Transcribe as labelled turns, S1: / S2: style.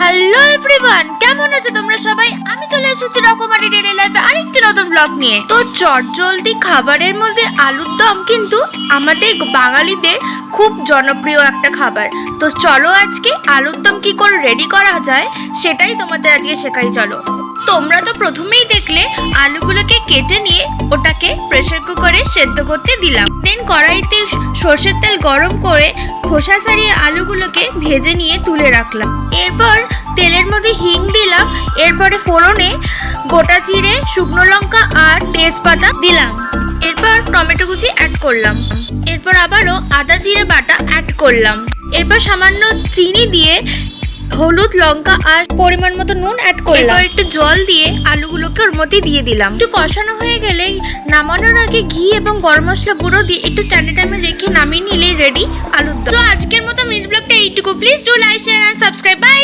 S1: Hello everyone, কেমন আছো তোমরা সবাই? আমি চলে এসেছি রকমারি ডেইলি লাইফে আরেকটি নতুন ব্লগ নিয়ে। তো চটজলদি খাবারের মধ্যে আলুর দম কিন্তু আমাদের বাঙালিদের খুব জনপ্রিয় একটা খাবার। তো চলো আজকে আলুর দম কি করে রেডি করা যায় সেটাই তোমাদের আজকে শেখাই। চলো, তোমরা তো প্রথমেই দেখলে আলুগুলোকে কেটে নিয়ে ওটাকে প্রেসার কুকারে সেদ্ধ করতে দিলাম। দেন কড়াইতে সর্ষের তেল গরম করে খোসা ছাড়িয়ে আলুগুলোকে ভেজে নিয়ে তুলে রাখলাম। এরপর তেলের মধ্যে হিং দিলাম। এরপরে ফোড়নে গোটা জিরে, শুকনো লঙ্কা আর তেজপাতা দিলাম। এরপর টমেটো কুচি অ্যাড করলাম। এরপর আবারও আদা জিরে বাটা অ্যাড করলাম। এরপর সামান্য চিনি দিয়ে হলুদ, লঙ্কা আর পরিমাণ মতো নুন অ্যাড করলাম। এরপর একটু জল দিয়ে আলুগুলোকে ওর মধ্যে দিয়ে দিলাম। একটু কষানো হয়ে গেলে নামানোর আগে ঘি এবং গরম মশলা গুঁড়ো দিয়ে একটু স্ট্যান্ডার্ড টাইমে রেখে নামিয়ে নিলেই রেডি আলুর দম। তো আজকের মতো মিনি ব্লগটা এইটুকু। Please do like, share and subscribe. By.